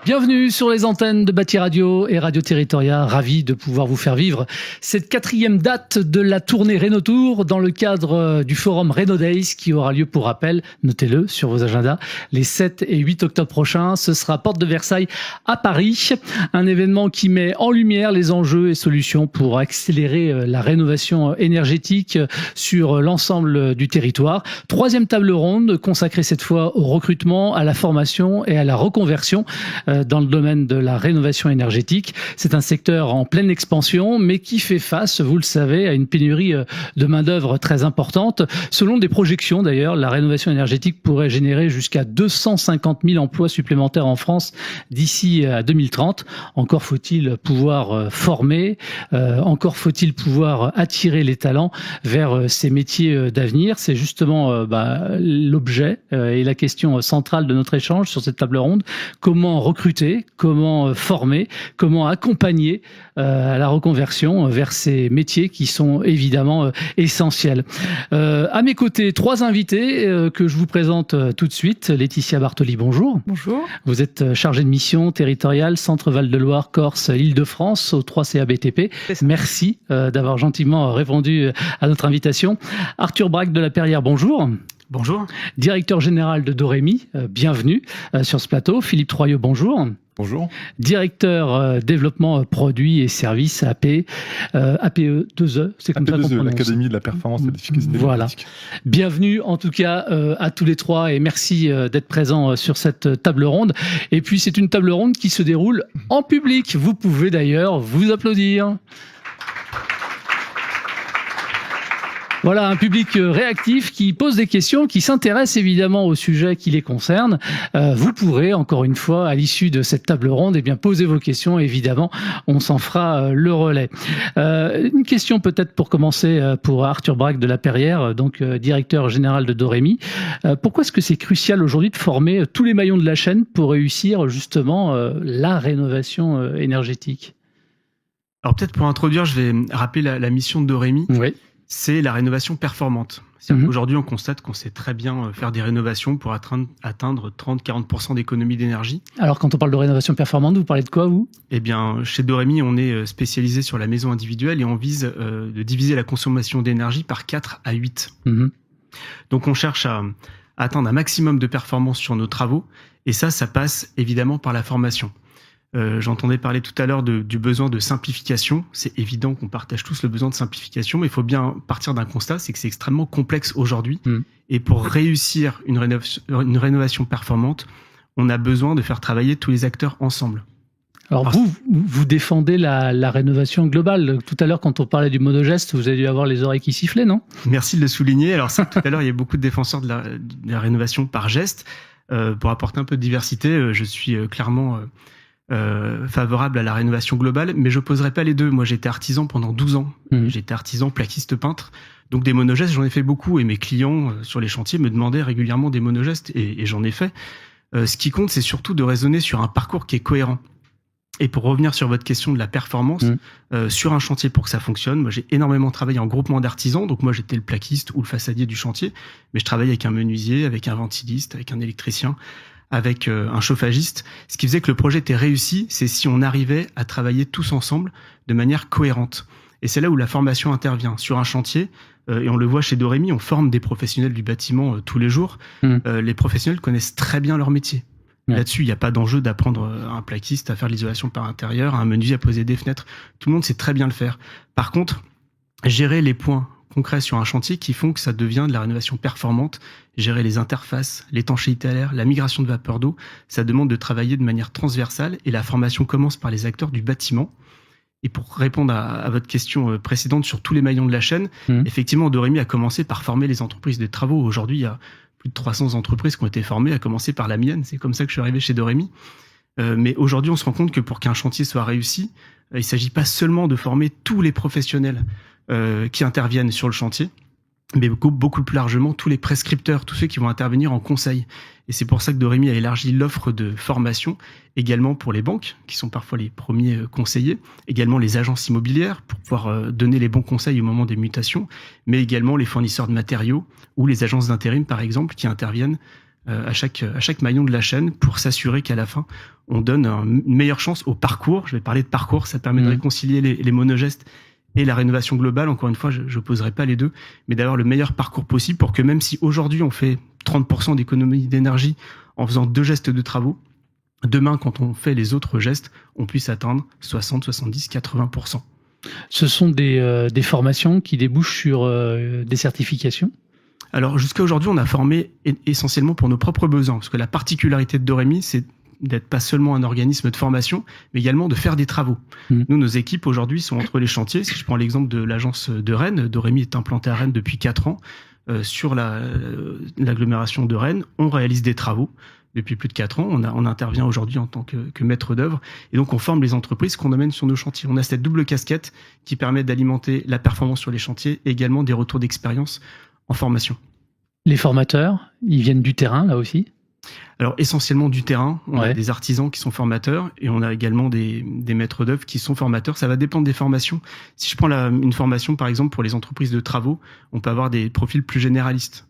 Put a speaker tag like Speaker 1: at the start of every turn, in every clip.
Speaker 1: Bienvenue sur les antennes de Bâti Radio et Radio Territoria. Ravi de pouvoir vous faire vivre cette 4e date de la tournée Renault Tour dans le cadre du forum Renault Days qui aura lieu, pour rappel, notez-le sur vos agendas, les 7 et 8 octobre prochains. Ce sera Porte de Versailles à Paris. Un événement qui met en lumière les enjeux et solutions pour accélérer la rénovation énergétique sur l'ensemble du territoire. 3e table ronde consacrée cette fois au recrutement, à la formation et à la reconversion dans le domaine de la rénovation énergétique. C'est un secteur en pleine expansion, mais qui fait face, vous le savez, à une pénurie de main-d'œuvre très importante. Selon des projections d'ailleurs, la rénovation énergétique pourrait générer jusqu'à 250 000 emplois supplémentaires en France d'ici à 2030. Encore faut-il pouvoir former, encore faut-il pouvoir attirer les talents vers ces métiers d'avenir. C'est justement l'objet et la question centrale de notre échange sur cette table ronde. Comment recruter, comment former, comment accompagner à la reconversion vers ces métiers qui sont évidemment essentiels. À mes côtés, 3 invités que je vous présente tout de suite. Laetitia Bartoli, bonjour.
Speaker 2: Bonjour.
Speaker 1: Vous êtes chargée de mission territoriale Centre Val-de-Loire, Corse, Île-de-France au 3CA BTP. Merci d'avoir gentiment répondu à notre invitation. Arthur Braque de la Perrière, bonjour.
Speaker 3: Bonjour.
Speaker 1: Directeur général de Dorémy, bienvenue sur ce plateau. Philippe Troyot, bonjour.
Speaker 4: Bonjour.
Speaker 1: Directeur développement produits et services APE 2E, c'est comme ça qu'on prononce.
Speaker 4: l'Académie de la performance et de l'efficacité énergétique.
Speaker 1: Bienvenue en tout cas à tous les 3 et merci d'être présents sur cette table ronde. Et puis c'est une table ronde qui se déroule en public. Vous pouvez d'ailleurs vous applaudir. Voilà, un public réactif qui pose des questions, qui s'intéresse évidemment au sujet qui les concerne. Vous pourrez, encore une fois, à l'issue de cette table ronde, poser vos questions. Évidemment, on s'en fera le relais. Une question peut-être pour commencer pour Arthur Braque de la Perrière, donc directeur général de Dorémy. Pourquoi est-ce que c'est crucial aujourd'hui de former tous les maillons de la chaîne pour réussir justement la rénovation énergétique ?
Speaker 3: Alors peut-être pour introduire, je vais rappeler la mission de Dorémy.
Speaker 1: Oui.
Speaker 3: C'est la rénovation performante. Aujourd'hui, on constate qu'on sait très bien faire des rénovations pour atteindre 30-40% d'économie d'énergie.
Speaker 1: Alors, quand on parle de rénovation performante, vous parlez de quoi, vous ?
Speaker 3: Eh bien, chez Dorémy, on est spécialisé sur la maison individuelle et on vise de diviser la consommation d'énergie par 4 à 8. Donc, on cherche à atteindre un maximum de performance sur nos travaux et ça passe évidemment par la formation. J'entendais parler tout à l'heure du besoin de simplification. C'est évident qu'on partage tous le besoin de simplification, mais il faut bien partir d'un constat, c'est que c'est extrêmement complexe aujourd'hui. Et pour réussir une rénovation performante, on a besoin de faire travailler tous les acteurs ensemble.
Speaker 1: Alors vous défendez la rénovation globale. Tout à l'heure, quand on parlait du monogeste, vous avez dû avoir les oreilles qui sifflaient, non ?
Speaker 3: Merci de le souligner. Alors c'est tout à l'heure, il y a beaucoup de défenseurs de la rénovation par geste. Pour apporter un peu de diversité, je suis clairement... favorable à la rénovation globale, mais je n'opposerai pas les deux. Moi, j'étais artisan pendant 12 ans. J'étais artisan, plaquiste, peintre. Donc des monogestes, j'en ai fait beaucoup. Et mes clients sur les chantiers me demandaient régulièrement des monogestes, et j'en ai fait. Ce qui compte, c'est surtout de raisonner sur un parcours qui est cohérent. Et pour revenir sur votre question de la performance, sur un chantier pour que ça fonctionne, moi j'ai énormément travaillé en groupement d'artisans, donc moi j'étais le plaquiste ou le façadier du chantier, mais je travaillais avec un menuisier, avec un ventiliste, avec un électricien, avec un chauffagiste. Ce qui faisait que le projet était réussi, c'est si on arrivait à travailler tous ensemble de manière cohérente. Et c'est là où la formation intervient. Sur un chantier, et on le voit chez Dorémy, on forme des professionnels du bâtiment tous les jours. Les professionnels connaissent très bien leur métier. Là-dessus, il n'y a pas d'enjeu d'apprendre un plaquiste à faire l'isolation par intérieur, un menuisier à poser des fenêtres. Tout le monde sait très bien le faire. Par contre, gérer les points concrets sur un chantier qui font que ça devient de la rénovation performante, gérer les interfaces, l'étanchéité à l'air, la migration de vapeur d'eau, ça demande de travailler de manière transversale et la formation commence par les acteurs du bâtiment. Et pour répondre à votre question précédente sur tous les maillons de la chaîne, effectivement, Dorémy a commencé par former les entreprises de travaux. Aujourd'hui, il y a plus de 300 entreprises qui ont été formées, à commencer par la mienne. C'est comme ça que je suis arrivé chez Dorémy. Mais aujourd'hui, on se rend compte que pour qu'un chantier soit réussi, il ne s'agit pas seulement de former tous les professionnels qui interviennent sur le chantier, mais beaucoup plus largement tous les prescripteurs, tous ceux qui vont intervenir en conseil. Et c'est pour ça que Dorémy a élargi l'offre de formation également pour les banques, qui sont parfois les premiers conseillers, également les agences immobilières pour pouvoir donner les bons conseils au moment des mutations, mais également les fournisseurs de matériaux ou les agences d'intérim, par exemple, qui interviennent à chaque maillon de la chaîne pour s'assurer qu'à la fin, on donne une meilleure chance au parcours. Je vais parler de parcours, ça permet de réconcilier les monogestes et la rénovation globale. Encore une fois, je n'opposerai pas les deux, mais d'avoir le meilleur parcours possible pour que même si aujourd'hui on fait 30% d'économie d'énergie en faisant 2 gestes de travaux, demain, quand on fait les autres gestes, on puisse atteindre 60, 70, 80%.
Speaker 1: Ce sont des formations qui débouchent sur des certifications ?
Speaker 3: Alors, jusqu'à aujourd'hui, on a formé essentiellement pour nos propres besoins, parce que la particularité de Doremi, c'est d'être pas seulement un organisme de formation, mais également de faire des travaux. Nous, nos équipes aujourd'hui sont entre les chantiers. Si je prends l'exemple de l'agence de Rennes, Doremi est implanté à Rennes depuis 4 ans. Sur l'agglomération de Rennes, on réalise des travaux. Depuis plus de 4 ans, on intervient aujourd'hui en tant que maître d'œuvre. Et donc, on forme les entreprises qu'on amène sur nos chantiers. On a cette double casquette qui permet d'alimenter la performance sur les chantiers et également des retours d'expérience en formation.
Speaker 1: Les formateurs, ils viennent du terrain, là aussi ?
Speaker 3: Alors, essentiellement du terrain. On a des artisans qui sont formateurs et on a également des maîtres d'œuvre qui sont formateurs. Ça va dépendre des formations. Si je prends une formation, par exemple, pour les entreprises de travaux, on peut avoir des profils plus généralistes.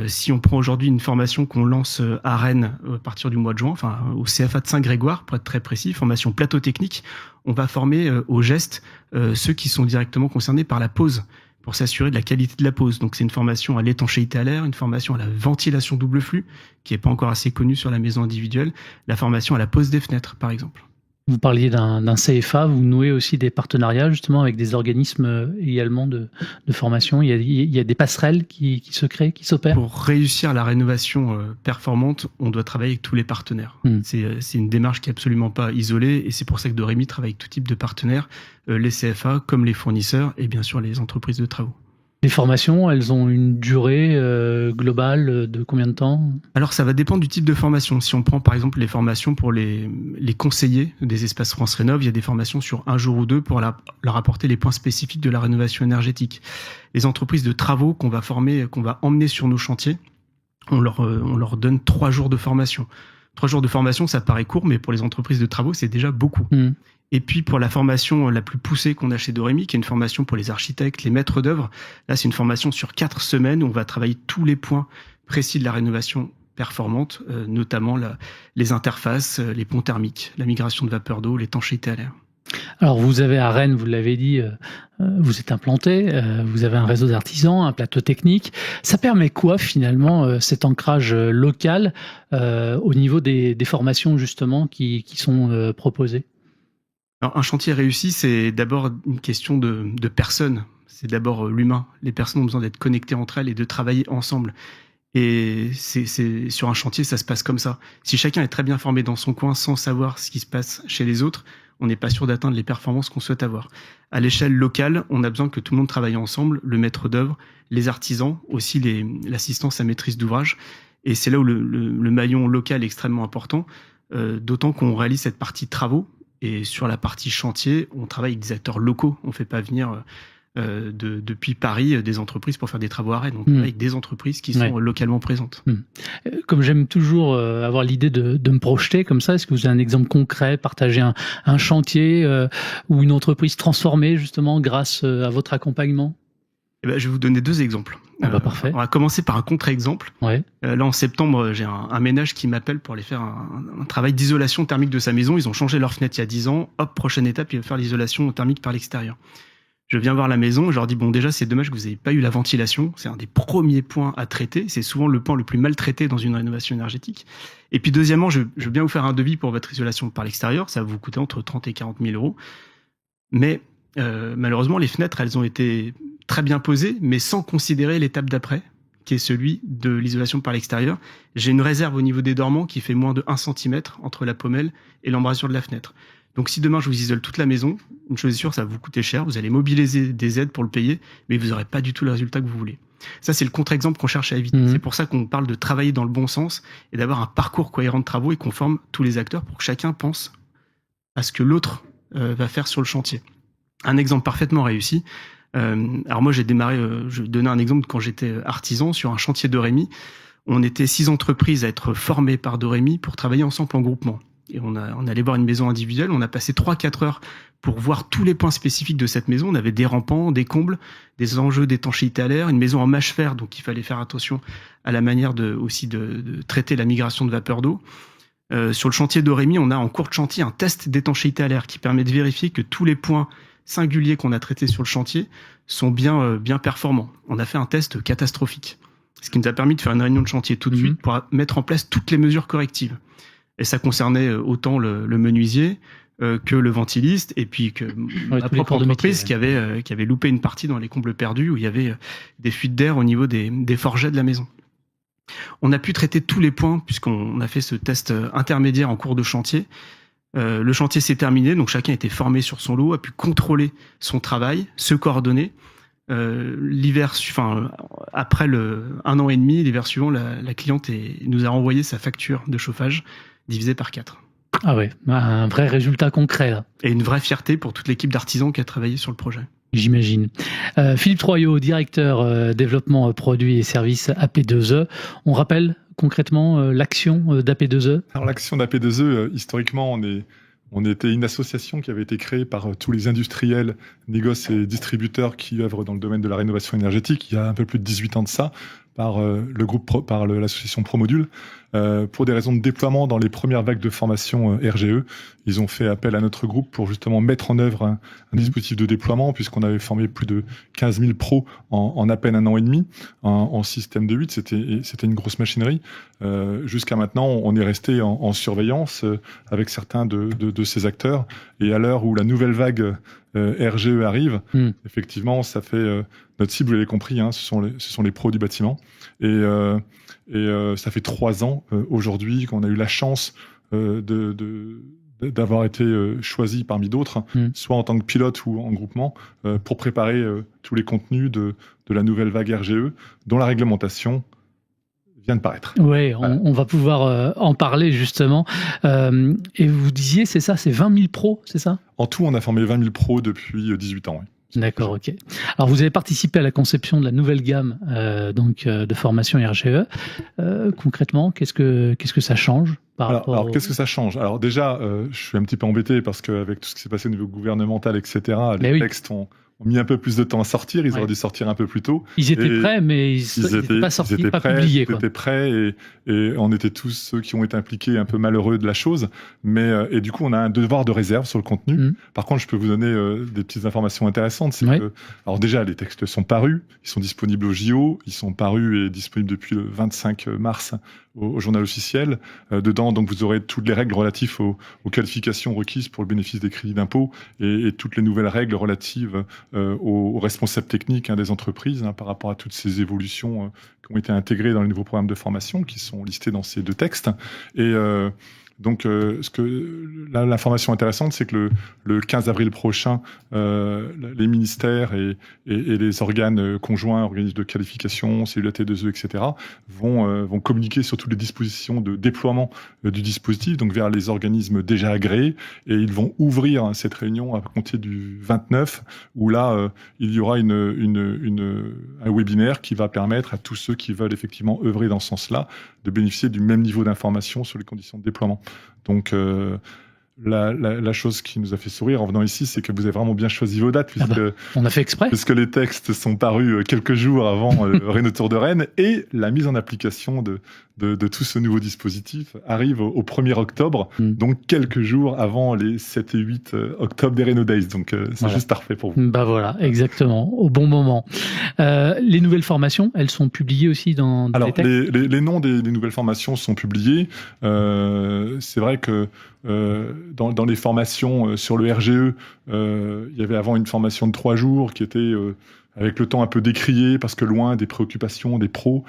Speaker 3: Si on prend aujourd'hui une formation qu'on lance à Rennes à partir du mois de juin, enfin au CFA de Saint-Grégoire, pour être très précis, formation plateau technique, on va former au geste ceux qui sont directement concernés par la pose, pour s'assurer de la qualité de la pose. Donc c'est une formation à l'étanchéité à l'air, une formation à la ventilation double flux, qui n'est pas encore assez connue sur la maison individuelle, la formation à la pose des fenêtres, par exemple.
Speaker 1: Vous parliez d'un CFA, vous nouez aussi des partenariats justement avec des organismes également de formation. Il y a des passerelles qui se créent, qui s'opèrent.
Speaker 3: Pour réussir la rénovation performante, on doit travailler avec tous les partenaires. C'est une démarche qui est absolument pas isolée et c'est pour ça que Doremi travaille avec tout type de partenaires, les CFA comme les fournisseurs et bien sûr les entreprises de travaux.
Speaker 1: Les formations, elles ont une durée globale de combien de temps ?
Speaker 3: Alors ça va dépendre du type de formation. Si on prend par exemple les formations pour les conseillers des espaces France Rénov', il y a des formations sur 1 jour ou 2 pour leur apporter les points spécifiques de la rénovation énergétique. Les entreprises de travaux qu'on va former, qu'on va emmener sur nos chantiers, on leur donne 3 jours de formation. 3 jours de formation, ça paraît court, mais pour les entreprises de travaux, c'est déjà beaucoup. Et puis pour la formation la plus poussée qu'on a chez Doremi, qui est une formation pour les architectes, les maîtres d'œuvre, là c'est une formation sur 4 semaines où on va travailler tous les points précis de la rénovation performante, notamment les interfaces, les ponts thermiques, la migration de vapeur d'eau, l'étanchéité à l'air.
Speaker 1: Alors vous avez à Rennes, vous l'avez dit, vous êtes implanté, vous avez un réseau d'artisans, un plateau technique. Ça permet quoi finalement cet ancrage local au niveau des formations justement qui sont proposées ?
Speaker 3: Alors, un chantier réussi, c'est d'abord une question de personnes. C'est d'abord l'humain. Les personnes ont besoin d'être connectées entre elles et de travailler ensemble. Et c'est sur un chantier, ça se passe comme ça. Si chacun est très bien formé dans son coin sans savoir ce qui se passe chez les autres, on n'est pas sûr d'atteindre les performances qu'on souhaite avoir. À l'échelle locale, on a besoin que tout le monde travaille ensemble, le maître d'œuvre, les artisans, aussi l'assistance à maîtrise d'ouvrage. Et c'est là où le maillon local est extrêmement important, d'autant qu'on réalise cette partie travaux. Et sur la partie chantier, on travaille avec des acteurs locaux. On ne fait pas venir depuis Paris des entreprises pour faire des travaux à Rennes. On travaille avec des entreprises qui sont localement présentes.
Speaker 1: Comme j'aime toujours avoir l'idée de me projeter comme ça, est-ce que vous avez un exemple concret, partager un chantier ou une entreprise transformée justement grâce à votre accompagnement ?
Speaker 3: Je vais vous donner 2 exemples.
Speaker 1: Parfait.
Speaker 3: On va commencer par un contre-exemple. Là, en septembre, j'ai un ménage qui m'appelle pour aller faire un travail d'isolation thermique de sa maison. Ils ont changé leur fenêtre il y a 10 ans. Hop, prochaine étape, il va faire l'isolation thermique par l'extérieur. Je viens voir la maison, je leur dis, bon, déjà, c'est dommage que vous n'ayez pas eu la ventilation. C'est un des premiers points à traiter. C'est souvent le point le plus mal traité dans une rénovation énergétique. Et puis, deuxièmement, je veux bien vous faire un devis pour votre isolation par l'extérieur. Ça va vous coûter entre 30 et 40 000 euros. Mais malheureusement, les fenêtres, elles ont été très bien posé, mais sans considérer l'étape d'après, qui est celui de l'isolation par l'extérieur. J'ai une réserve au niveau des dormants qui fait moins de 1 cm entre la pommelle et l'embrasure de la fenêtre. Donc si demain je vous isole toute la maison, une chose est sûre, ça va vous coûter cher, vous allez mobiliser des aides pour le payer, mais vous n'aurez pas du tout le résultat que vous voulez. Ça, c'est le contre-exemple qu'on cherche à éviter. C'est pour ça qu'on parle de travailler dans le bon sens et d'avoir un parcours cohérent de travaux et qu'on forme tous les acteurs pour que chacun pense à ce que l'autre va faire sur le chantier. Un exemple parfaitement réussi. Alors moi j'ai démarré, je vais donner un exemple quand j'étais artisan sur un chantier Doremi. On était 6 entreprises à être formées par Doremi pour travailler ensemble en groupement. Et on allait voir une maison individuelle, on a passé 3-4 heures pour voir tous les points spécifiques de cette maison. On avait des rampants, des combles, des enjeux d'étanchéité à l'air, une maison en mâche-fer, donc il fallait faire attention à la manière de traiter la migration de vapeur d'eau. Sur le chantier d'Orémy, on a en cours de chantier un test d'étanchéité à l'air qui permet de vérifier que tous les points singuliers qu'on a traités sur le chantier sont bien performants. On a fait un test catastrophique, ce qui nous a permis de faire une réunion de chantier tout de suite pour mettre en place toutes les mesures correctives. Et ça concernait autant le menuisier que le ventiliste, et puis que ma propre entreprise qui avait loupé une partie dans les combles perdus où il y avait des fuites d'air au niveau des forjets de la maison. On a pu traiter tous les points puisqu'on a fait ce test intermédiaire en cours de chantier. Le chantier s'est terminé, donc chacun était formé sur son lot, a pu contrôler son travail, se coordonner. Après un an et demi, l'hiver suivant, la cliente nous a envoyé sa facture de chauffage divisée par 4.
Speaker 1: Ah ouais, un vrai résultat concret là.
Speaker 3: Et une vraie fierté pour toute l'équipe d'artisans qui a travaillé sur le projet.
Speaker 1: J'imagine. Philippe Troyot, directeur développement produits et services AP2E. On rappelle concrètement l'action d'AP2E ?
Speaker 4: Alors l'action d'AP2E, historiquement, on était une association qui avait été créée par tous les industriels, négoces et distributeurs qui œuvrent dans le domaine de la rénovation énergétique, il y a un peu plus de 18 ans de ça, par l'association Promodule, pour des raisons de déploiement dans les premières vagues de formation RGE. Ils ont fait appel à notre groupe pour justement mettre en œuvre un dispositif de déploiement, puisqu'on avait formé plus de 15 000 pros en à peine un an et demi, en système de 8. C'était une grosse machinerie. Jusqu'à maintenant, on est resté en surveillance avec certains de ces acteurs. Et à l'heure où la nouvelle vague RGE arrive, effectivement, ça fait notre cible, vous l'avez compris, ce sont les pros du bâtiment. Et ça fait 3 ans aujourd'hui qu'on a eu la chance d'avoir été choisi parmi d'autres, soit en tant que pilote ou en groupement, pour préparer tous les contenus de la nouvelle vague RGE, dont la réglementation vient de paraître.
Speaker 1: Oui, on va pouvoir en parler justement. Et vous disiez, c'est ça, c'est 20 000 pros, c'est ça ?
Speaker 4: En tout, on a formé 20 000 pros depuis 18 ans, oui.
Speaker 1: D'accord, ok. Alors, vous avez participé à la conception de la nouvelle gamme de formation RGE. Concrètement, qu'est-ce que ça change par rapport
Speaker 4: alors qu'est-ce que ça change ? Alors déjà, je suis un petit peu embêté parce qu'avec tout ce qui s'est passé au niveau gouvernemental, etc., les textes ont mis un peu plus de temps à sortir, ils auraient dû sortir un peu plus tôt.
Speaker 1: Ils étaient prêts, mais ils n'étaient pas sortis, pas publiés.
Speaker 4: Ils étaient prêts et on était tous ceux qui ont été impliqués un peu malheureux de la chose. Et du coup, on a un devoir de réserve sur le contenu. Par contre, je peux vous donner des petites informations intéressantes. Alors déjà, les textes sont parus, ils sont disponibles au JO, ils sont parus et disponibles depuis le 25 mars au journal officiel. Dedans, donc, vous aurez toutes les règles relatives aux qualifications requises pour le bénéfice des crédits d'impôt et toutes les nouvelles règles relatives aux responsables techniques des entreprises par rapport à toutes ces évolutions qui ont été intégrées dans les nouveaux programmes de formation qui sont listés dans ces 2 textes. Et donc, l'information intéressante, c'est que le 15 avril prochain, les ministères et les organes conjoints, organismes de qualification, cellules AT2E, etc., vont communiquer sur toutes les dispositions de déploiement du dispositif, donc vers les organismes déjà agréés, et ils vont ouvrir cette réunion à compter du 29, où là, il y aura un webinaire qui va permettre à tous ceux qui veulent effectivement œuvrer dans ce sens-là de bénéficier du même niveau d'information sur les conditions de déploiement. Donc, la chose qui nous a fait sourire en venant ici, c'est que vous avez vraiment bien choisi vos dates,
Speaker 1: on a fait exprès.
Speaker 4: Puisque les textes sont parus quelques jours avant le Rénotour de Rennes, et la mise en application de tout ce nouveau dispositif arrive au 1er octobre, donc quelques jours avant les 7 et 8 octobre des Reno Days. Donc c'est juste parfait pour vous.
Speaker 1: Bah voilà, exactement, au bon moment. Les nouvelles formations, elles sont publiées aussi dans les textes ?
Speaker 4: Les noms des nouvelles formations sont publiés. C'est vrai que dans les formations sur le RGE, il y avait avant une formation de 3 jours qui était avec le temps un peu décrié parce que loin des préoccupations des pros.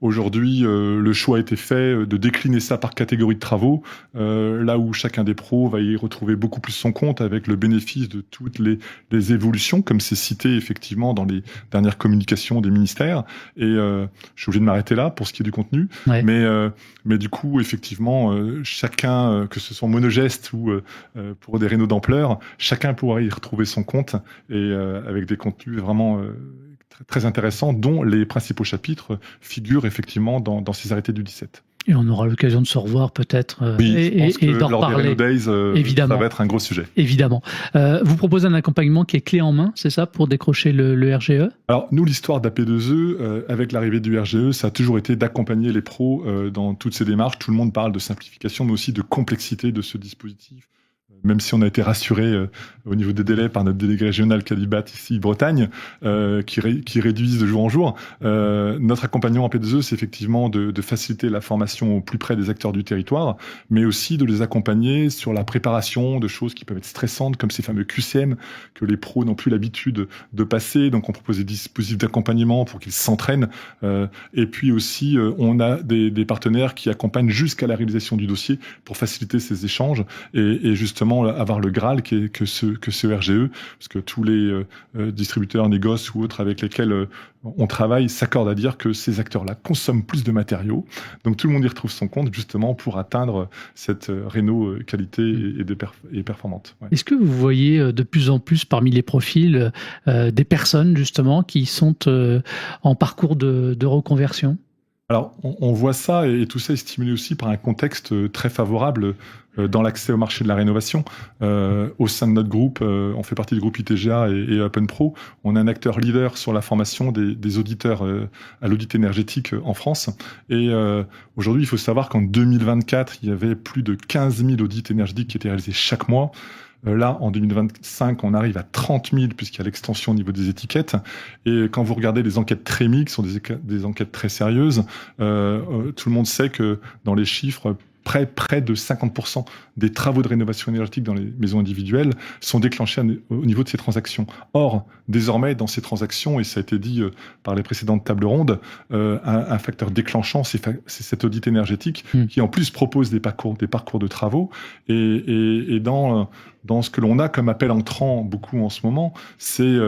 Speaker 4: Aujourd'hui, le choix a été fait de décliner ça par catégorie de travaux, là où chacun des pros va y retrouver beaucoup plus son compte avec le bénéfice de toutes les évolutions, comme c'est cité effectivement dans les dernières communications des ministères. Et je suis obligé de m'arrêter là pour ce qui est du contenu. Ouais. Mais du coup, effectivement, chacun, que ce soit monogeste ou pour des rénaux d'ampleur, chacun pourra y retrouver son compte et avec des contenus vraiment très intéressants, dont les principaux chapitres figurent effectivement dans ces arrêtés du 17.
Speaker 1: Et on aura l'occasion de se revoir peut-être et d'en reparler.
Speaker 4: Évidemment. Ça va être un gros sujet.
Speaker 1: Évidemment. Vous proposez un accompagnement qui est clé en main, c'est ça, pour décrocher le RGE?
Speaker 4: Alors, nous, l'histoire d'AP2E, avec l'arrivée du RGE, ça a toujours été d'accompagner les pros dans toutes ces démarches. Tout le monde parle de simplification, mais aussi de complexité de ce dispositif. Même si on a été rassuré au niveau des délais par notre délégué régional Calibat ici, Bretagne, qui réduisent de jour en jour, notre accompagnement en P2E, c'est effectivement de faciliter la formation au plus près des acteurs du territoire, mais aussi de les accompagner sur la préparation de choses qui peuvent être stressantes, comme ces fameux QCM que les pros n'ont plus l'habitude de passer. Donc on propose des dispositifs d'accompagnement pour qu'ils s'entraînent. Et puis aussi, on a des partenaires qui accompagnent jusqu'à la réalisation du dossier pour faciliter ces échanges et justement avoir le Graal que ce RGE, parce que tous les distributeurs, négoces ou autres avec lesquels on travaille s'accordent à dire que ces acteurs-là consomment plus de matériaux. Donc tout le monde y retrouve son compte justement pour atteindre cette réno qualité et performante. Ouais.
Speaker 1: Est-ce que vous voyez de plus en plus parmi les profils des personnes justement qui sont en parcours de reconversion?
Speaker 4: Alors, on voit ça, et tout ça est stimulé aussi par un contexte très favorable dans l'accès au marché de la rénovation. Au sein de notre groupe, on fait partie du groupe ITGA et Open Pro. On est un acteur leader sur la formation des auditeurs à l'audit énergétique en France. Et aujourd'hui, il faut savoir qu'en 2024, il y avait plus de 15 000 audits énergétiques qui étaient réalisés chaque mois. Là, en 2025, on arrive à 30 000 puisqu'il y a l'extension au niveau des étiquettes. Et quand vous regardez les enquêtes Trémi, qui sont des enquêtes très sérieuses, tout le monde sait que dans les chiffres, près de 50% des travaux de rénovation énergétique dans les maisons individuelles sont déclenchés au niveau de ces transactions. Or, désormais, dans ces transactions, et ça a été dit par les précédentes tables rondes, un facteur déclenchant, c'est cet audit énergétique qui en plus propose des parcours de travaux. Et dans ce que l'on a comme appel entrant beaucoup en ce moment, c'est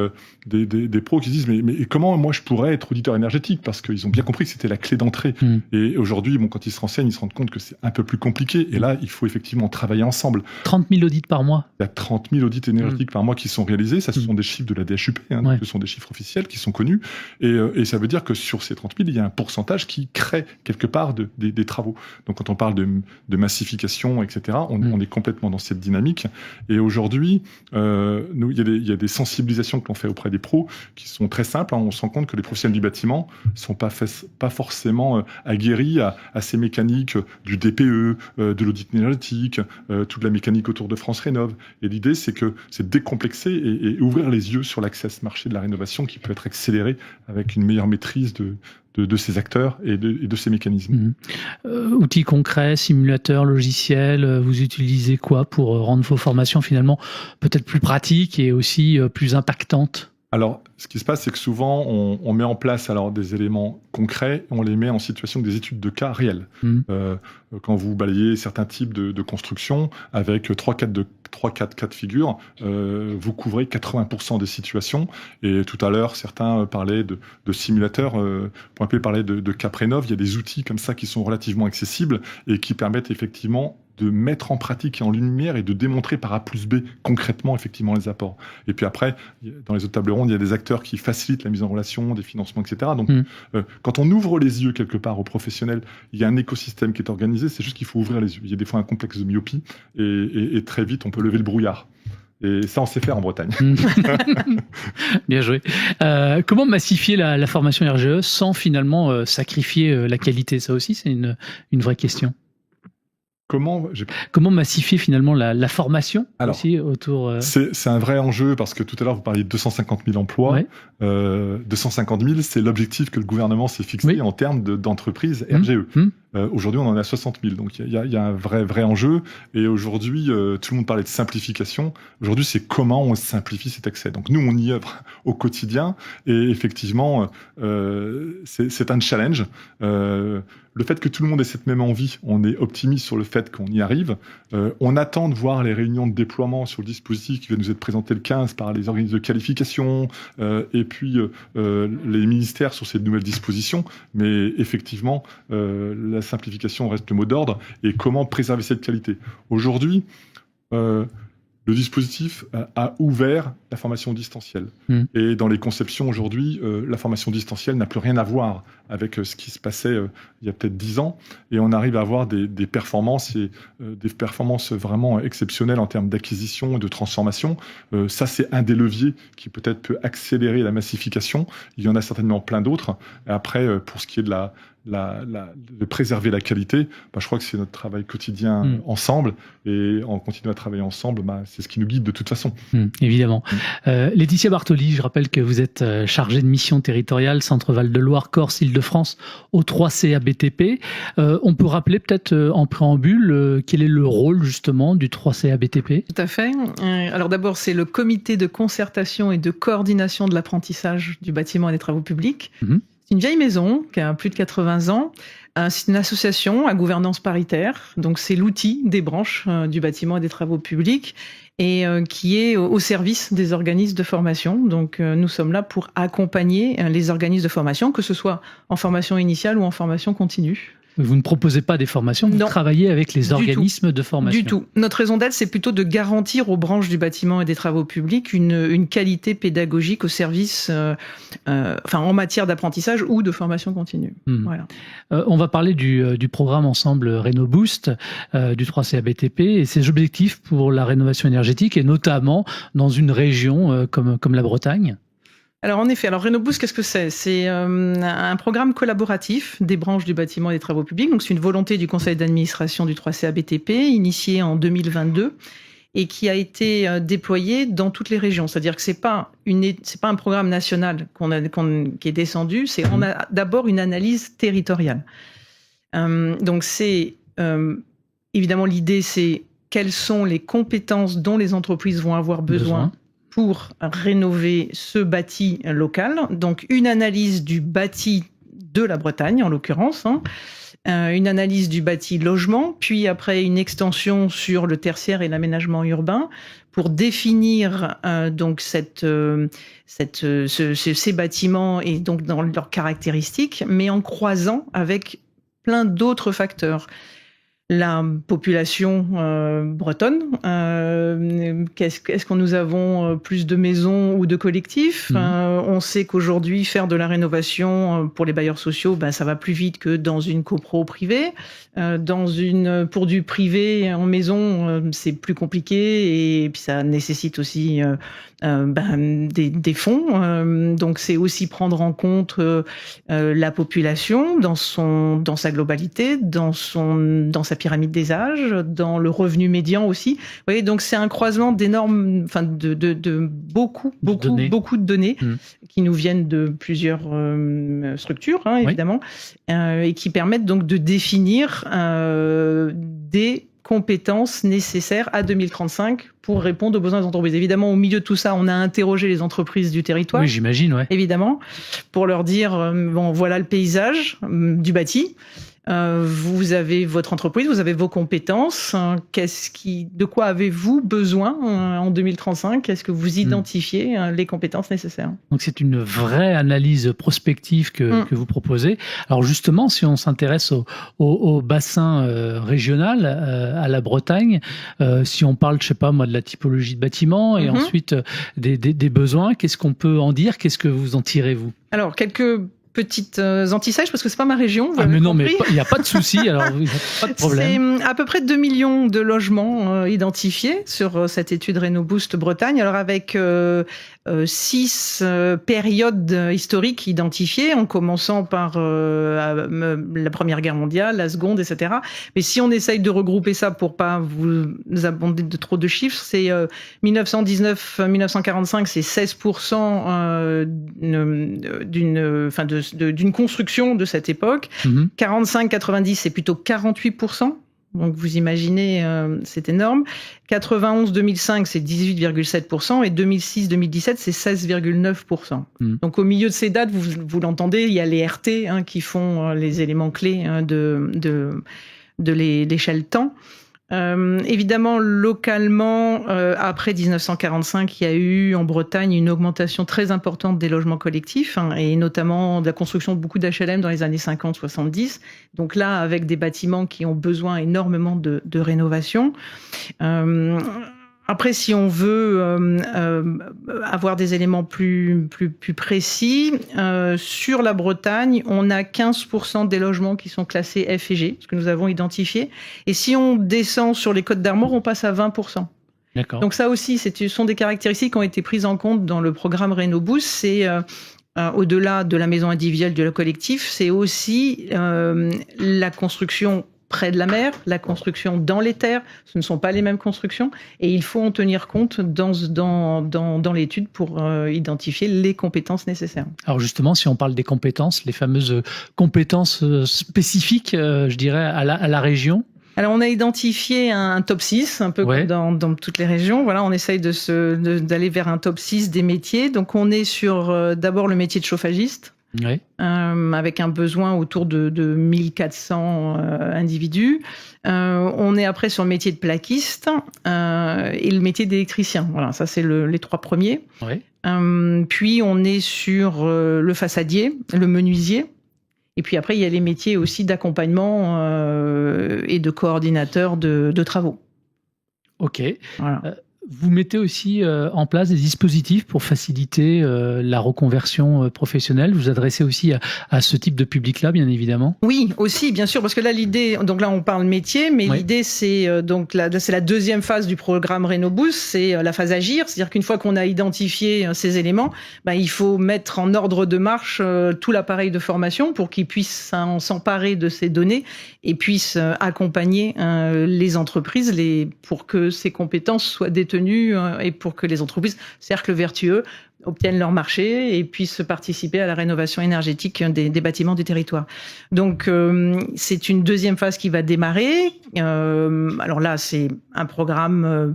Speaker 4: des pros qui disent mais comment moi je pourrais être auditeur énergétique, parce qu'ils ont bien compris que c'était la clé d'entrée. Et aujourd'hui, quand ils se renseignent, ils se rendent compte que c'est un peu plus compliqué. Et là, il faut effectivement travailler ensemble.
Speaker 1: 30 000 audits par mois.
Speaker 4: Il y a 30 000 audits énergétiques par mois qui sont réalisés. Ça, ce sont des chiffres de la DHUP, donc ce sont des chiffres officiels qui sont connus. Et ça veut dire que sur ces 30 000, il y a un pourcentage qui crée quelque part des travaux. Donc quand on parle de massification, etc., on est complètement dans cette dynamique. Et aujourd'hui, il y a des sensibilisations que l'on fait auprès des pros qui sont très simples. On se rend compte que les professionnels du bâtiment ne sont pas forcément aguerris à ces mécaniques du DPE, de l'audit énergétique, toute la mécanique autour de France Rénov. Et l'idée, c'est de décomplexer et ouvrir les yeux sur l'accès à ce marché de la rénovation qui peut être accéléré avec une meilleure maîtrise de ces acteurs et de ces mécanismes.
Speaker 1: Outils concrets, simulateurs, logiciels, vous utilisez quoi pour rendre vos formations finalement peut-être plus pratiques et aussi plus impactantes?
Speaker 4: Alors, ce qui se passe, c'est que souvent, on met en place des éléments concrets, on les met en situation avec des études de cas réels. Quand vous balayez certains types de construction avec 3-4 cas de figure, vous couvrez 80% des situations. Et tout à l'heure, certains parlaient de simulateurs, Point P parlait de CapRénov. Il y a des outils comme ça qui sont relativement accessibles et qui permettent effectivement de mettre en pratique et en lumière et de démontrer par A plus B concrètement effectivement les apports. Et puis après, dans les autres tables rondes, il y a des acteurs qui facilitent la mise en relation, des financements, etc. Donc, quand on ouvre les yeux quelque part aux professionnels, il y a un écosystème qui est organisé, c'est juste qu'il faut ouvrir les yeux. Il y a des fois un complexe de myopie et très vite, on peut lever le brouillard. Et ça, on sait faire en Bretagne.
Speaker 1: Bien joué. Comment massifier la formation RGE sans finalement sacrifier la qualité? Ça aussi, c'est une vraie question. Comment massifier finalement la formation aussi autour
Speaker 4: C'est un vrai enjeu parce que tout à l'heure vous parliez de 250 000 emplois. 250 000, c'est l'objectif que le gouvernement s'est fixé en termes d'entreprises RGE. Aujourd'hui, on en est à 60 000. Donc, il y a un vrai enjeu. Et aujourd'hui, tout le monde parlait de simplification. Aujourd'hui, c'est comment on simplifie cet accès. Donc, nous, on y œuvre au quotidien. Et effectivement, c'est un challenge. Le fait que tout le monde ait cette même envie, on est optimiste sur le fait qu'on y arrive. On attend de voir les réunions de déploiement sur le dispositif qui va nous être présenté le 15 par les organismes de qualification et puis les ministères sur ces nouvelles dispositions. Mais effectivement, la simplification reste le mot d'ordre. Et comment préserver cette qualité? Aujourd'hui, le le dispositif a ouvert la formation distancielle. Et dans les conceptions aujourd'hui, la formation distancielle n'a plus rien à voir avec ce qui se passait il y a peut-être 10 ans. Et on arrive à avoir des performances, des performances vraiment exceptionnelles en termes d'acquisition et de transformation. Ça, c'est un des leviers qui peut-être peut accélérer la massification. Il y en a certainement plein d'autres. Et après, pour ce qui est de préserver la qualité, je crois que c'est notre travail quotidien ensemble, et en continuant à travailler ensemble, c'est ce qui nous guide de toute façon.
Speaker 1: Évidemment. Laetitia Bartoli, je rappelle que vous êtes chargée de mission territoriale Centre Val-de-Loire, Corse, Île-de-France au 3CA BTP. On peut rappeler peut-être en préambule quel est le rôle justement du 3CA BTP?
Speaker 2: Tout à fait. Alors d'abord, c'est le comité de concertation et de coordination de l'apprentissage du bâtiment et des travaux publics. C'est une vieille maison qui a plus de 80 ans. C'est une association à gouvernance paritaire, donc c'est l'outil des branches du bâtiment et des travaux publics et qui est au service des organismes de formation. Donc nous sommes là pour accompagner les organismes de formation, que ce soit en formation initiale ou en formation continue.
Speaker 1: Vous ne proposez pas des formations, vous travaillez avec les organismes de formation.
Speaker 2: Du tout. Notre raison d'être, c'est plutôt de garantir aux branches du bâtiment et des travaux publics une qualité pédagogique au service, en matière d'apprentissage ou de formation continue. Voilà.
Speaker 1: On va parler du programme ensemble RénoBoost du 3CA BTP et ses objectifs pour la rénovation énergétique et notamment dans une région comme la Bretagne.
Speaker 2: Alors en effet, RénoBoost, qu'est-ce que c'est? C'est un programme collaboratif des branches du bâtiment et des travaux publics. Donc c'est une volonté du conseil d'administration du 3CA BTP, initiée en 2022 et qui a été déployé dans toutes les régions. C'est-à-dire que c'est pas un programme national qui est descendu. On a d'abord une analyse territoriale. Donc c'est évidemment l'idée, c'est quelles sont les compétences dont les entreprises vont avoir besoin pour rénover ce bâti local. Donc, une analyse du bâti de la Bretagne, en l'occurrence, une analyse du bâti logement, puis après une extension sur le tertiaire et l'aménagement urbain pour définir donc ces bâtiments et donc dans leurs caractéristiques, mais en croisant avec plein d'autres facteurs. La population bretonne, est-ce que nous avons plus de maisons ou de collectifs? On sait qu'aujourd'hui, faire de la rénovation pour les bailleurs sociaux, ça va plus vite que dans une copro privée. Pour du privé en maison, c'est plus compliqué et puis ça nécessite aussi des fonds. Donc c'est aussi prendre en compte la population dans sa globalité, dans sa pyramide des âges, dans le revenu médian aussi. Vous voyez, donc c'est un croisement d'énormes, de beaucoup de données qui nous viennent de plusieurs structures, évidemment, et qui permettent donc de définir des compétences nécessaires à 2035 pour répondre aux besoins des entreprises. Évidemment, au milieu de tout ça, on a interrogé les entreprises du territoire.
Speaker 1: Oui, j'imagine, ouais.
Speaker 2: Évidemment, pour leur dire, voilà le paysage du bâti. Vous avez votre entreprise, vous avez vos compétences. De quoi avez-vous besoin en 2035? Est-ce que vous identifiez les compétences nécessaires?
Speaker 1: Donc c'est une vraie analyse prospective que vous proposez. Alors justement, si on s'intéresse au bassin régional, à la Bretagne, si on parle, je sais pas moi, de la typologie de bâtiment et ensuite des besoins, qu'est-ce qu'on peut en dire? Qu'est-ce que vous en tirez, vous?
Speaker 2: Alors, quelques petites anti-sèches, parce que c'est pas ma région.
Speaker 1: Mais non, mais il n'y a pas de souci, alors il n'y a pas de problème.
Speaker 2: C'est à peu près 2 millions de logements identifiés sur cette étude RénoBoost Bretagne, alors avec 6 périodes historiques identifiées, en commençant par la Première Guerre mondiale, la Seconde, etc. Mais si on essaye de regrouper ça pour pas vous abonder de trop de chiffres, c'est 1919-1945, c'est 16% d'une construction de cette époque. 45-90, c'est plutôt 48%. Donc vous imaginez, c'est énorme. 91-2005, c'est 18,7%. Et 2006-2017, c'est 16,9%. Donc au milieu de ces dates, vous l'entendez, il y a les RT qui font les éléments clés de l'échelle temps. Évidemment, localement, après 1945, il y a eu en Bretagne une augmentation très importante des logements collectifs, et notamment de la construction de beaucoup d'HLM dans les années 50-70. Donc là, avec des bâtiments qui ont besoin énormément de rénovation. Après, si on veut avoir des éléments plus précis, sur la Bretagne, on a 15% des logements qui sont classés F et G, ce que nous avons identifié. Et si on descend sur les Côtes d'Armor, on passe à 20%.
Speaker 1: D'accord.
Speaker 2: Donc ça aussi, ce sont des caractéristiques qui ont été prises en compte dans le programme Rénoboost. C'est au-delà de la maison individuelle, de la collectif, c'est aussi la construction près de la mer, la construction dans les terres. Ce ne sont pas les mêmes constructions et il faut en tenir compte dans l'étude pour identifier les compétences nécessaires.
Speaker 1: Alors justement, si on parle des compétences, les fameuses compétences spécifiques, je dirais, à la région.
Speaker 2: Alors, on a identifié un top 6, un peu comme dans toutes les régions. Voilà, on essaye d'aller vers un top 6 des métiers. Donc, on est sur d'abord le métier de chauffagiste, avec un besoin autour de 1400 individus. On est après sur le métier de plaquiste et le métier d'électricien. Voilà, ça, c'est les 3 premiers. Puis, on est sur le façadier, le menuisier. Et puis après, il y a les métiers aussi d'accompagnement et de coordinateur de travaux.
Speaker 1: Ok.
Speaker 2: Voilà.
Speaker 1: Vous mettez aussi en place des dispositifs pour faciliter la reconversion professionnelle. Vous adressez aussi à ce type de public-là, bien évidemment.
Speaker 2: Oui, aussi, bien sûr, parce que là, l'idée, donc là, on parle métier, mais l'idée, c'est donc c'est la deuxième phase du programme Rénoboost, c'est la phase agir, c'est-à-dire qu'une fois qu'on a identifié ces éléments, il faut mettre en ordre de marche tout l'appareil de formation pour qu'il puisse s'emparer de ces données et puisse accompagner les entreprises pour que ces compétences soient détenues et pour que les entreprises, cercle vertueux, obtiennent leur marché et puissent participer à la rénovation énergétique des bâtiments du territoire. Donc, c'est une deuxième phase qui va démarrer. Alors là, c'est un programme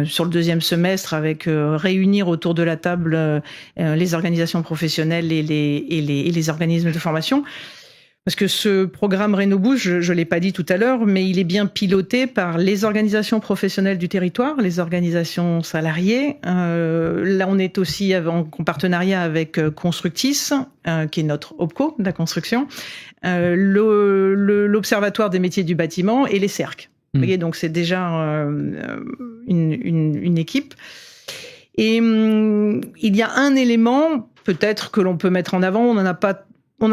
Speaker 2: sur le deuxième semestre avec réunir autour de la table les organisations professionnelles et les organismes de formation. Parce que ce programme Rénoboost, je l'ai pas dit tout à l'heure, mais il est bien piloté par les organisations professionnelles du territoire, les organisations salariées. Là, on est aussi en partenariat avec Constructis, qui est notre OPCO de la construction, l'Observatoire des métiers du bâtiment et les CERC. Vous voyez, donc c'est déjà une équipe. Et il y a un élément, peut-être que l'on peut mettre en avant, on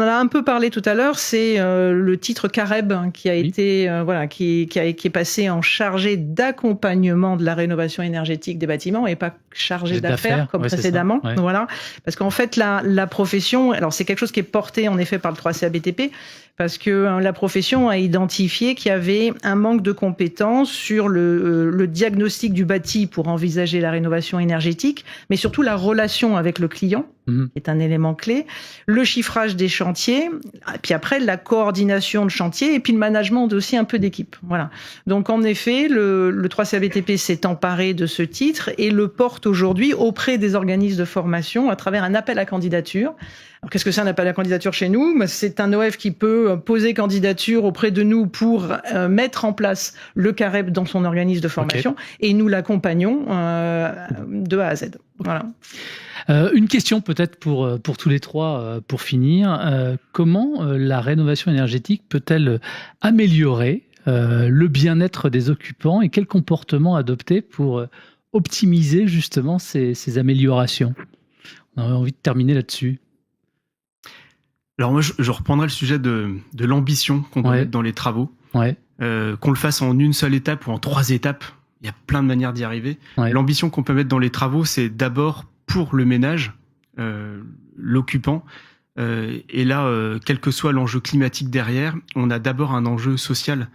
Speaker 2: en a un peu parlé tout à l'heure, c'est le titre Careb qui a été qui est passé en chargé d'accompagnement de la rénovation énergétique des bâtiments et pas chargé d'affaires comme précédemment. Voilà, parce qu'en fait la profession, alors c'est quelque chose qui est porté en effet par le 3CA-BTP, parce que la profession a identifié qu'il y avait un manque de compétences sur le diagnostic du bâti pour envisager la rénovation énergétique, mais surtout la relation avec le client, est un élément clé, le chiffrage des chantiers, et puis après la coordination de chantier, et puis le management aussi un peu d'équipe. Voilà. Donc en effet, le 3CA-BTP s'est emparé de ce titre et le porte aujourd'hui auprès des organismes de formation à travers un appel à candidature. Alors, qu'est-ce que c'est un appel à candidature chez nous ? C'est un OF qui peut poser candidature auprès de nous pour mettre en place le Careb dans son organisme de formation et nous l'accompagnons de A à Z. Voilà.
Speaker 1: Une question peut-être pour tous les trois pour finir. Comment la rénovation énergétique peut-elle améliorer le bien-être des occupants et quel comportement adopter pour optimiser justement ces améliorations ? On a envie de terminer là-dessus.
Speaker 3: Alors moi, je reprendrai le sujet de l'ambition qu'on doit mettre dans les travaux. Qu'on le fasse en une seule étape ou en 3 étapes, il y a plein de manières d'y arriver. L'ambition qu'on peut mettre dans les travaux, c'est d'abord pour le ménage, l'occupant. Et là, quel que soit l'enjeu climatique derrière, on a d'abord un enjeu social.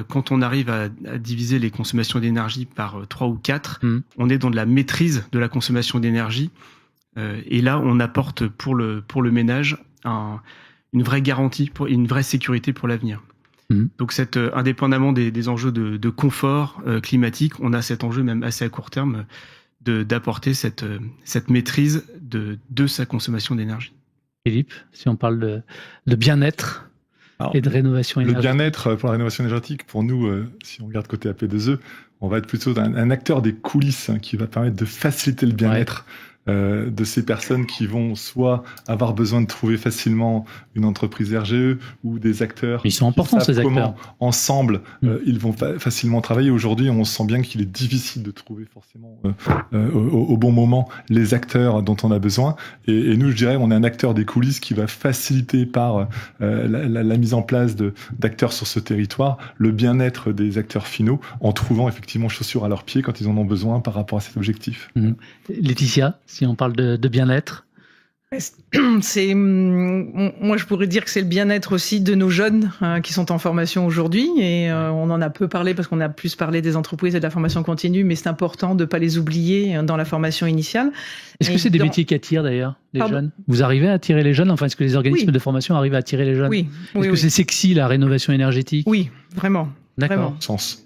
Speaker 3: Quand on arrive à diviser les consommations d'énergie par 3 ou 4, on est dans de la maîtrise de la consommation d'énergie. Et là, on apporte pour le ménage une vraie garantie, une vraie sécurité pour l'avenir. Donc, indépendamment des enjeux de confort climatique, on a cet enjeu même assez à court terme d'apporter cette maîtrise de sa consommation d'énergie.
Speaker 1: Philippe, si on parle de bien-être et de rénovation énergétique.
Speaker 4: Le bien-être pour la rénovation énergétique, pour nous, si on regarde côté AP2E, on va être plutôt un acteur des coulisses qui va permettre de faciliter le bien-être de ces personnes qui vont soit avoir besoin de trouver facilement une entreprise RGE ou des acteurs.
Speaker 1: Ils sont importants, ces acteurs.
Speaker 4: Ensemble, ils vont facilement travailler. Aujourd'hui, on sent bien qu'il est difficile de trouver forcément au bon moment les acteurs dont on a besoin. Et nous, je dirais, on est un acteur des coulisses qui va faciliter par la mise en place d'acteurs sur ce territoire le bien-être des acteurs finaux en trouvant effectivement chaussures à leurs pieds quand ils en ont besoin par rapport à cet objectif.
Speaker 1: Laetitia, si on parle de bien-être.
Speaker 2: Moi, je pourrais dire que c'est le bien-être aussi de nos jeunes qui sont en formation aujourd'hui. Et on en a peu parlé parce qu'on a plus parlé des entreprises et de la formation continue, mais c'est important de ne pas les oublier dans la formation initiale.
Speaker 1: Est-ce que c'est des métiers qui attirent d'ailleurs les jeunes? Vous arrivez à attirer les jeunes? Enfin, est-ce que les organismes de formation arrivent à attirer les jeunes?
Speaker 2: Oui.
Speaker 1: Est-ce que c'est sexy, la rénovation énergétique?
Speaker 2: Oui, vraiment.
Speaker 1: D'accord.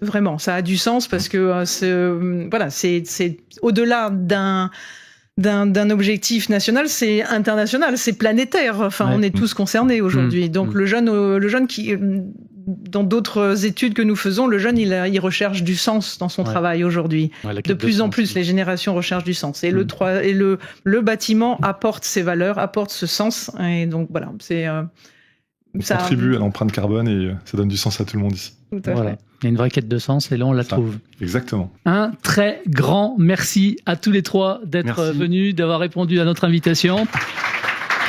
Speaker 2: Vraiment, ça a du sens parce que c'est au-delà d'un objectif national, c'est international, c'est planétaire. Enfin, on est tous concernés aujourd'hui. Donc le jeune qui, dans d'autres études que nous faisons, le jeune il recherche du sens dans son travail aujourd'hui. De plus en plus, les générations recherchent du sens. Et le bâtiment apporte ces valeurs, apporte ce sens. Et donc voilà,
Speaker 4: ça contribue à l'empreinte carbone et ça donne du sens à tout le monde ici.
Speaker 1: Voilà. Il y a une vraie quête de sens et là on la trouve.
Speaker 4: Exactement.
Speaker 1: Un très grand merci à tous les trois d'être venus, d'avoir répondu à notre invitation.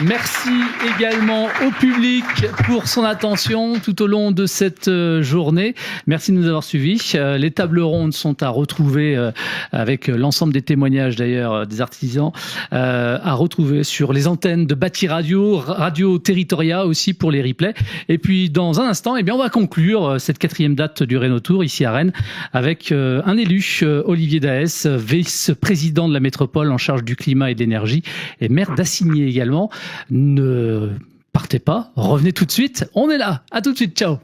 Speaker 1: Merci également au public pour son attention tout au long de cette journée. Merci de nous avoir suivis. Les tables rondes sont à retrouver avec l'ensemble des témoignages d'ailleurs des artisans à retrouver sur les antennes de Bâti Radio, Radio Territoria aussi pour les replays. Et puis dans un instant, on va conclure cette 4e date du Rénotour ici à Rennes avec un élu, Olivier Daès, vice-président de la métropole en charge du climat et de l'énergie et maire d'Assigné également. Ne partez pas, revenez tout de suite, on est là, à tout de suite, ciao.